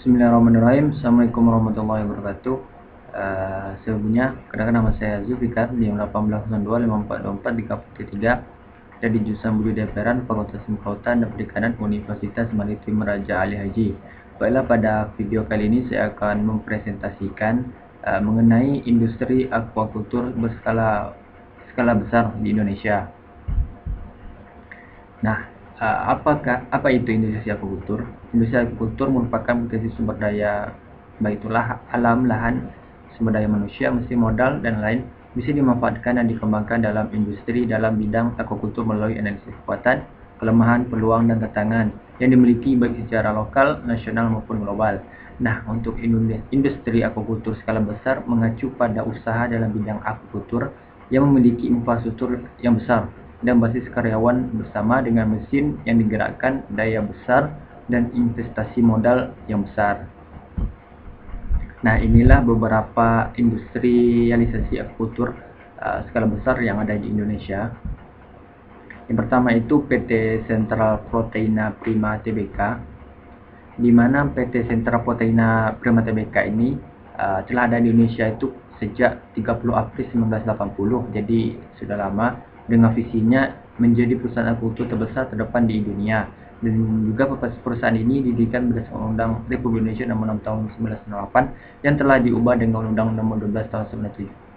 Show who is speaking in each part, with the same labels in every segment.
Speaker 1: Bismillahirrahmanirrahim. Assalamualaikum warahmatullahi wabarakatuh. Sebelumnya, kenalkan nama saya Zulfikar di 18025424 di KPT 3 dari jurusan Budidaya Pelayaran Fakultas Kelautan dan Perikanan Universitas Maritim Raja Ali Haji. Baiklah, pada video kali ini saya akan mempresentasikan mengenai industri aquaculture berskala besar di Indonesia. Nah, apa itu industri aquaculture? Industri aquaculture merupakan potensi sumber daya, baik itulah alam, lahan, sumber daya manusia, mesin, modal, dan lain bisa dimanfaatkan dan dikembangkan dalam industri dalam bidang aquaculture melalui analisis kekuatan, kelemahan, peluang, dan tantangan yang dimiliki baik secara lokal, nasional, maupun global. Nah, untuk industri aquaculture skala besar mengacu pada usaha dalam bidang aquaculture yang memiliki infrastruktur yang besar dan basis karyawan bersama dengan mesin yang digerakkan daya besar dan investasi modal yang besar. Nah, inilah beberapa industrialisasi aquaculture skala besar yang ada di Indonesia. Yang pertama itu PT Central Proteina Prima Tbk, di mana PT Central Proteina Prima Tbk ini telah ada di Indonesia itu sejak 30 April 1980, jadi sudah lama, dengan visinya menjadi perusahaan aquaculture terbesar terdepan di dunia. Dan juga perusahaan ini didirikan berdasarkan Undang Republik Indonesia Nomor 6 Tahun 1998 yang telah diubah dengan Undang Nomor 12 Tahun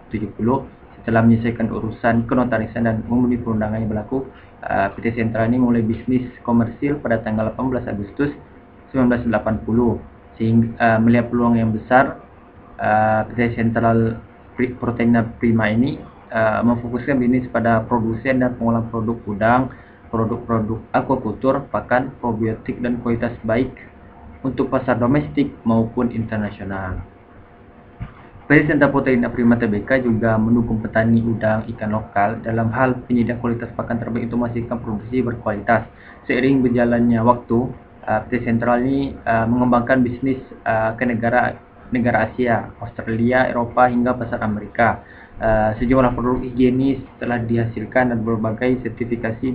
Speaker 1: 1970 setelah menyelesaikan urusan kenotarisan dan memenuhi perundangan yang berlaku. PT Central ini mulai bisnis komersil pada tanggal 18 Agustus 1980 sehingga melihat peluang yang besar. PT Central Proteina Prima ini memfokuskan bisnis pada produsen dan pengolahan produk udang, produk-produk aquaculture, pakan, probiotik, dan kualitas baik untuk pasar domestik maupun internasional. PT Central Proteina Prima Tbk juga mendukung petani udang ikan lokal dalam hal penyediaan kualitas pakan terbaik untuk memastikan produksi berkualitas. Seiring berjalannya waktu, PT Central ini mengembangkan bisnis ke negara Asia, Australia, Eropa, hingga pasar Amerika. Sejumlah produk higienis telah dihasilkan dan berbagai sertifikasi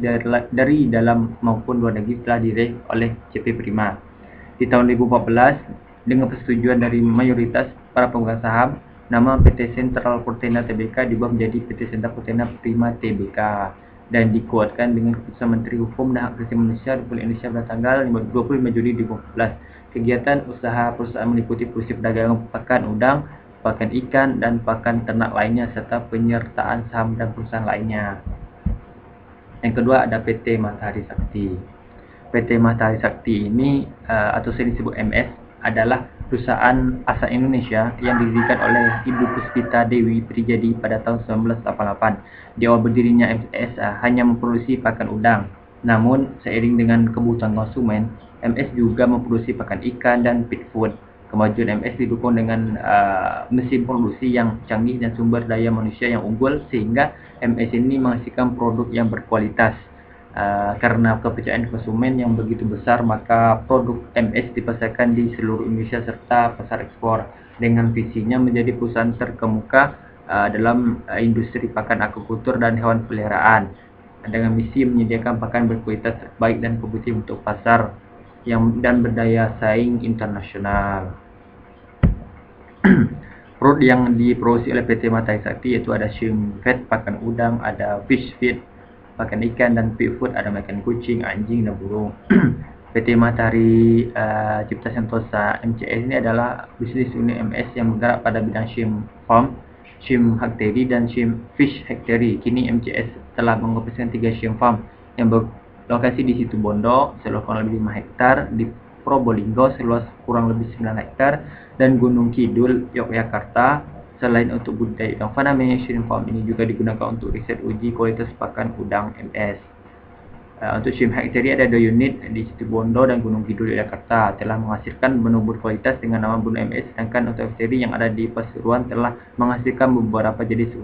Speaker 1: dari dalam maupun luar negeri telah diraih oleh CP Prima. Di tahun 2014, dengan persetujuan dari mayoritas para pemegang saham, nama PT Central Proteina Tbk diubah menjadi PT Central Proteina Prima Tbk dan dikuatkan dengan keputusan Menteri Hukum dan Hak Asasi Manusia Republik Indonesia pada tanggal 25 Juli 2014. Kegiatan usaha perusahaan meliputi produksi perdagangan pakan udang, pakan ikan, dan pakan ternak lainnya, serta penyertaan saham dan perusahaan lainnya. Yang kedua ada PT Matahari Sakti. PT Matahari Sakti ini atau sering disebut MS adalah perusahaan asal Indonesia yang didirikan oleh Ibu Puspita Dewi Prijadi pada tahun 1988. Di awal berdirinya MS hanya memproduksi pakan udang. Namun, seiring dengan kebutuhan konsumen, MS juga memproduksi pakan ikan dan pet food. Kemajuan MS didukung dengan mesin produksi yang canggih dan sumber daya manusia yang unggul, sehingga MS ini menghasilkan produk yang berkualitas. Karena kepercayaan konsumen yang begitu besar, maka produk MS dipasarkan di seluruh Indonesia serta pasar ekspor, dengan visinya menjadi perusahaan terkemuka dalam industri pakan aquaculture dan hewan peliharaan, dengan misi menyediakan pakan berkualitas terbaik dan kompetitif untuk pasar dan berdaya saing internasional. Produk yang diproduksi oleh PT Matahari Sakti yaitu ada shrimp feed, pakan udang, ada fish feed, pakan ikan, dan pet food, ada makan kucing, anjing, dan burung. PT Matahari Cipta Sentosa MCS ini adalah bisnis unit MS yang bergerak pada bidang shrimp farm, shrimp hatchery, dan shrimp fish hatchery. Kini MCS telah mengoperasikan 3 shrimp farm yang berlokasi di Situbondo seluas kurang lebih 5 hektar, di Probolinggo seluas kurang lebih 9 hektar, dan Gunung Kidul, Yogyakarta. Selain untuk budidaya udang faname, shrimp farm ini juga digunakan untuk riset uji kualitas pakan udang MS. Untuk shrimp hatchery ada 2 unit di Situbondo dan Gunung Kidul, Yogyakarta, telah menghasilkan menu berkualitas dengan nama Bunu MS, sedangkan untuk hatchery yang ada di Pasuruan telah menghasilkan beberapa jenis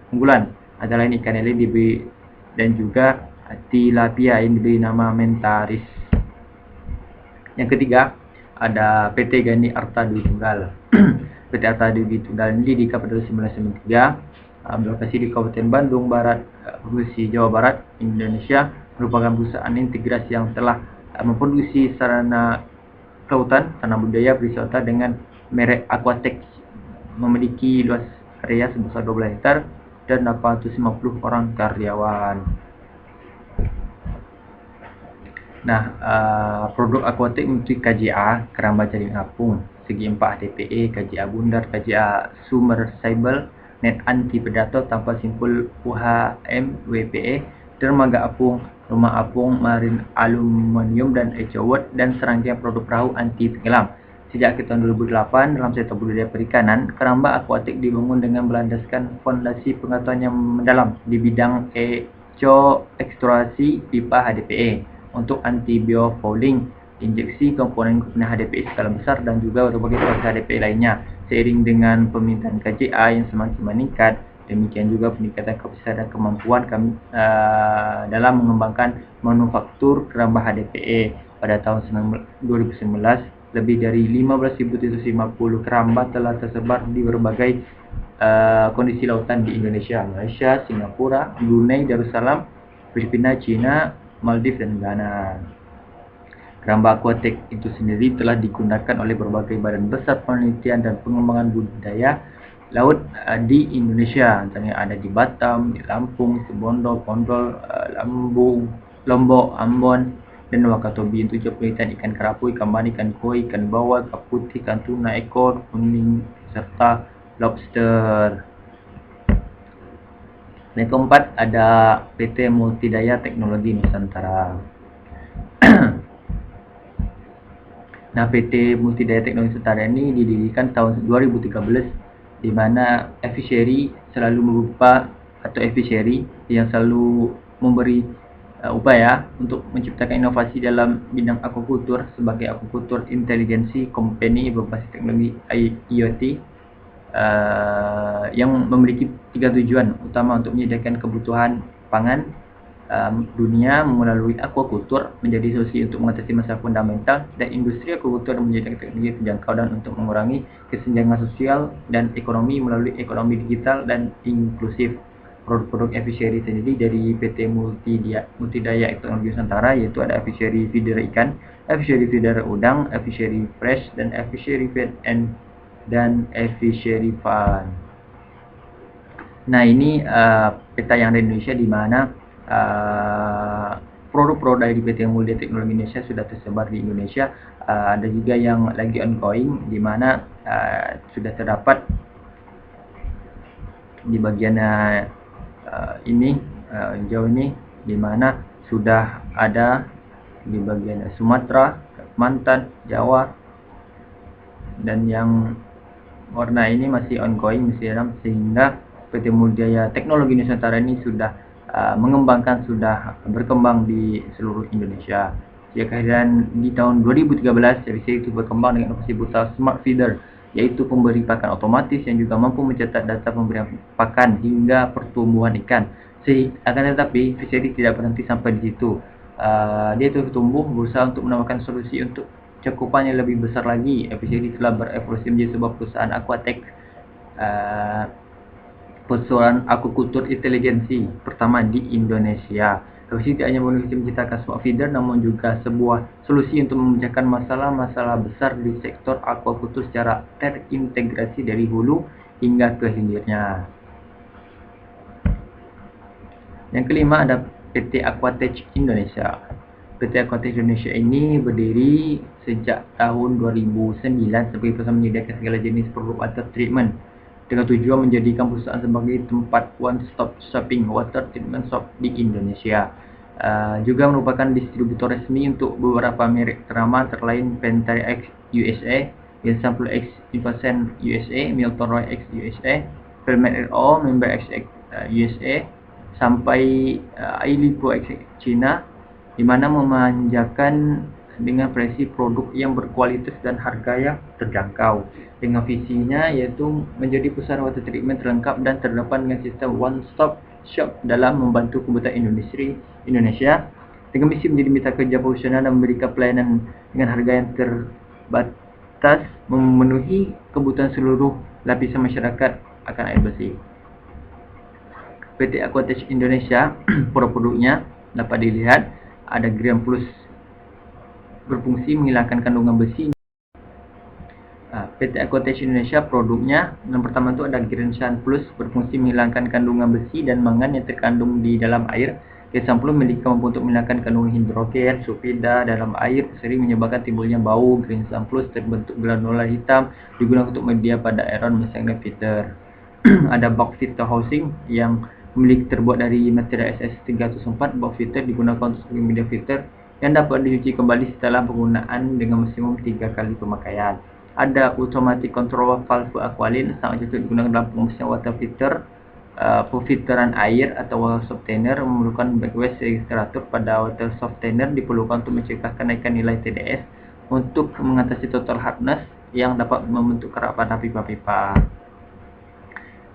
Speaker 1: unggulan, antara lain ikan lele dan juga tilapia yang diberi nama Mentaris. Yang ketiga ada PT Gani Arta Dwi Tunggal. PT Arta Dwi Tunggal ini didirikan pada 1993, berlokasi di Kabupaten Bandung Barat, Provinsi Jawa Barat, Indonesia. Merupakan perusahaan integrasi yang telah memproduksi sarana kelautan, tanah budaya, berwisata dengan merek Aquatex, memiliki luas area sebesar 12 hektar dan 850 orang karyawan. Nah, produk Aquatex mengikuti KJA, keramba jaring apung, segi 4 DPE, KJA bundar, KJA submersible, net anti predator tanpa simpul UHM WPE, dermaga apung, rumah apung, marine aluminium dan ecowot, dan serangkaian produk perahu anti tenggelam. Sejak tahun 2008, dalam sektor budidaya perikanan, keramba Aquatex dibangun dengan berlandaskan fondasi pengetahuan yang mendalam di bidang eksplorasi pipa HDPE untuk anti biofouling, injeksi komponen-komponen HDPE skala besar, dan juga berbagai proses HDPE lainnya. Seiring dengan permintaan KJA yang semakin meningkat, demikian juga peningkatan kapasitas dan kemampuan kami dalam mengembangkan manufaktur keramba HDPE. Pada tahun 2019, lebih dari 15.750 keramba telah tersebar di berbagai kondisi lautan di Indonesia, Malaysia, Singapura, Brunei Darussalam, Filipina, China, Maldives, dan Ghana. Keramba Aquatex itu sendiri telah digunakan oleh berbagai badan besar penelitian dan pengembangan budidaya laut di Indonesia, antaranya ada di Batam, di Lampung, Situbondo, Pondol, Lombok, Ambon, dan Wakatobi untuk penelitian ikan kerapu, ikan bani, ikan koi, ikan bawal, ikan putih, ikan tuna, ekor, kuning, serta lobster. Yang keempat ada PT Multidaya Teknologi Nusantara. Nah, PT Multidaya Teknologi Nusantara ini didirikan tahun 2013, di mana Fishery selalu berupa atau Fishery yang selalu memberi upaya untuk menciptakan inovasi dalam bidang aquaculture sebagai aquaculture inteligency company berbasis teknologi IoT yang memiliki 3 tujuan utama untuk menyediakan kebutuhan pangan dunia melalui aquaculture, menjadi solusi untuk mengatasi masalah fundamental, dan industri aquaculture menjadi teknologi terjangkau dan untuk mengurangi kesenjangan sosial dan ekonomi melalui ekonomi digital dan inklusif. Produk-produk Fishery sendiri dari PT Multidaya Teknologi Nusantara yaitu ada Fishery Feeder ikan, Fishery Feeder udang, Fishery Fresh, dan Fishery Feed dan Fishery Fund. Nah, ini peta yang ada di Indonesia, di mana produk-produk dari PT Multidaya Teknologi Indonesia sudah tersebar di Indonesia. Ada juga yang lagi ongoing, di mana sudah terdapat di bagian ini jauh ini, di mana sudah ada di bagian Sumatera, Kalimantan, Jawa, dan yang warna ini masih ongoing, masih dalam, sehingga PT Multidaya Teknologi Nusantara ini sudah mengembangkan, sudah berkembang di seluruh Indonesia. Sejak kehadiran di tahun 2013, Fishery itu berkembang dengan inovasi berupa Smart Feeder, yaitu pemberi pakan otomatis yang juga mampu mencatat data pemberian pakan hingga pertumbuhan ikan. Akan tetapi, Fishery tidak berhenti sampai di situ. Dia terus tumbuh, berusaha untuk menawarkan solusi untuk cakupan yang lebih besar lagi. Fishery telah berevolusi menjadi sebuah perusahaan aquatex, perusahaan aquaculture inteligensi pertama di Indonesia. Fishery tidak hanya menciptakan smart feeder, namun juga sebuah solusi untuk memecahkan masalah-masalah besar di sektor aquaculture secara terintegrasi dari hulu hingga ke hilirnya. Yang kelima ada PT Aquatex Indonesia. PT Aquatex Indonesia ini berdiri sejak tahun 2009 sebagai perusahaan menyediakan segala jenis produk water treatment dengan tujuan menjadikan perusahaan sebagai tempat one-stop shopping water treatment shop di Indonesia. Juga merupakan distributor resmi untuk beberapa merek ternama terlain Pentair X USA, Ensemble X Invacent USA, Milton Roy X USA, Pelmet RO, Member X USA, sampai Ailipo X China, di mana memanjakan dengan versi produk yang berkualitas dan harga yang terjangkau. Dengan visinya yaitu menjadi perusahaan water treatment terlengkap dan terdepan dengan sistem one stop shop dalam membantu kebutuhan industri Indonesia, dengan misi menjadi mitra kerja profesional dan memberikan pelayanan dengan harga yang terbatas, memenuhi kebutuhan seluruh lapisan masyarakat akan air bersih. PT Aquatex Indonesia produk-produknya dapat dilihat ada Green Plus, berfungsi menghilangkan kandungan besi PT Aquatex Indonesia produknya yang pertama itu ada Greensun Plus, berfungsi menghilangkan kandungan besi dan mangan yang terkandung di dalam air. Greensun Plus memiliki kemampuan untuk menghilangkan kandungan hidrogen sulfida dalam air, sering menyebabkan timbulnya bau. Greensun Plus terbentuk granula hitam, digunakan untuk media pada iron misalnya filter. Ada box filter housing yang terbuat dari material SS304. Box filter digunakan untuk sebagai media filter yang dapat dicuci kembali setelah penggunaan dengan maksimum 3 kali pemakaian. Ada automatic control valve aqualin, sangat cocok digunakan dalam pengisian water filter, pemfilteran air atau water softener. Memerlukan backwash registrator pada water softener diperlukan untuk mencegah kenaikan nilai TDS untuk mengatasi total hardness yang dapat membentuk kerak pada pipa-pipa.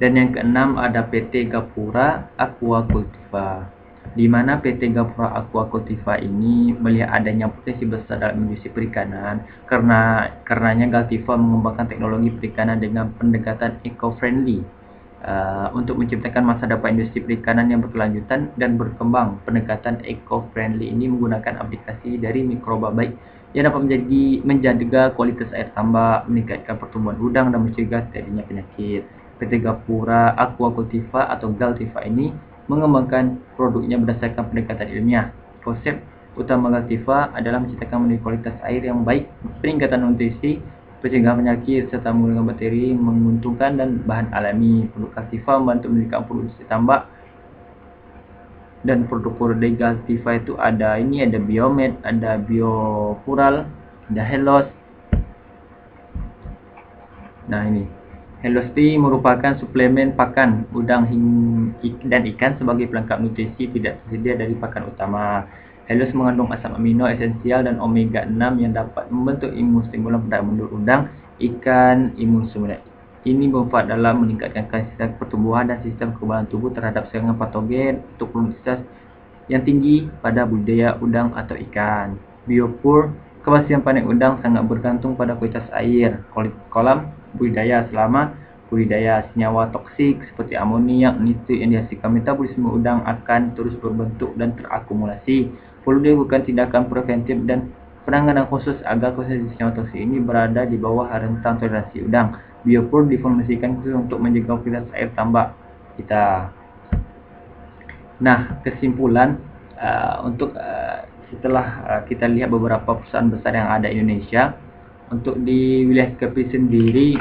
Speaker 1: Dan yang keenam ada PT Gapura Aquacultiva, di mana PT Gapura Aquacultiva ini melihat adanya potensi besar dalam industri perikanan karenanya Galtiva mengembangkan teknologi perikanan dengan pendekatan eco-friendly untuk menciptakan masa depan industri perikanan yang berkelanjutan dan berkembang. Pendekatan eco-friendly ini menggunakan aplikasi dari mikroba baik yang dapat menjaga kualitas air tambak, meningkatkan pertumbuhan udang dan mencegah terjadinya penyakit. PT Gapura Aquacultiva atau Galtiva ini mengembangkan produknya berdasarkan pendekatan ilmiah. Konsep utama Galtiva adalah menciptakan kualitas air yang baik, peningkatan nutrisi, pencegahan penyakit, serta menggunakan bakteri menguntungkan dan bahan alami. Produk Galtiva membantu meningkatkan produksi tambak, dan produk-produk dari Galtiva itu ada Biomed, ada Biopural, ada Helos. Nah ini Helos Tea merupakan suplemen pakan udang dan ikan sebagai pelengkap nutrisi tidak tersedia dari pakan utama. Helos mengandung asam amino esensial dan omega 6 yang dapat membentuk imun stimulan pada udang, ikan, imun stimulan. Ini bermanfaat dalam meningkatkan sistem pertumbuhan dan sistem kekebalan tubuh terhadap serangan patogen untuk produktivitas yang tinggi pada budidaya udang atau ikan. Biopur, kebersihan panen udang sangat bergantung pada kualitas air kolam budidaya. Selama budidaya, senyawa toksik seperti amoniak, nitrit yang dihasilkan metabolisme udang akan terus berbentuk dan terakumulasi. Perlu dilakukan tindakan preventif dan penanganan khusus agar konsentrasi senyawa toksik ini berada di bawah rentang toleransi udang. Biopur diformulasikan khusus untuk menjaga kualitas air tambak kita. Nah, kesimpulan setelah kita lihat beberapa perusahaan besar yang ada di Indonesia, untuk di wilayah Kepri sendiri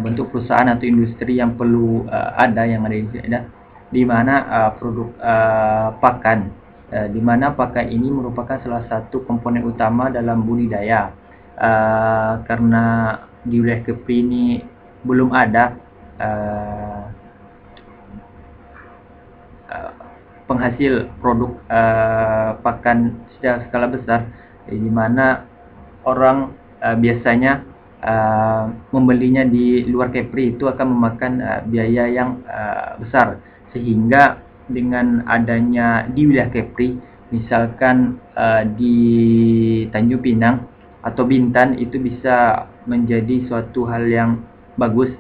Speaker 1: bentuk perusahaan atau industri yang perlu ada yang ada di Indonesia, di mana produk pakan, di mana pakan ini merupakan salah satu komponen utama dalam budidaya. Karena di wilayah Kepri ini belum ada penghasil produk pakan secara skala besar, di mana orang biasanya membelinya di luar Kepri itu akan memakan biaya yang besar, sehingga dengan adanya di wilayah Kepri, misalkan di Tanjung Pinang atau Bintan, itu bisa menjadi suatu hal yang bagus,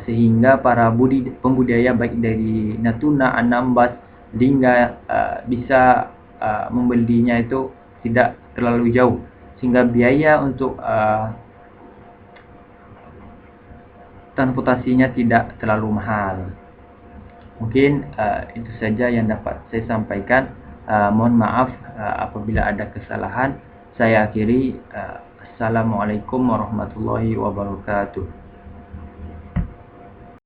Speaker 1: sehingga para pembudidaya baik dari Natuna, Anambas, Lingga bisa membelinya itu tidak terlalu jauh, sehingga biaya untuk transportasinya tidak terlalu mahal. Mungkin itu saja yang dapat saya sampaikan. Mohon maaf apabila ada kesalahan. Saya akhiri. Assalamualaikum warahmatullahi wabarakatuh.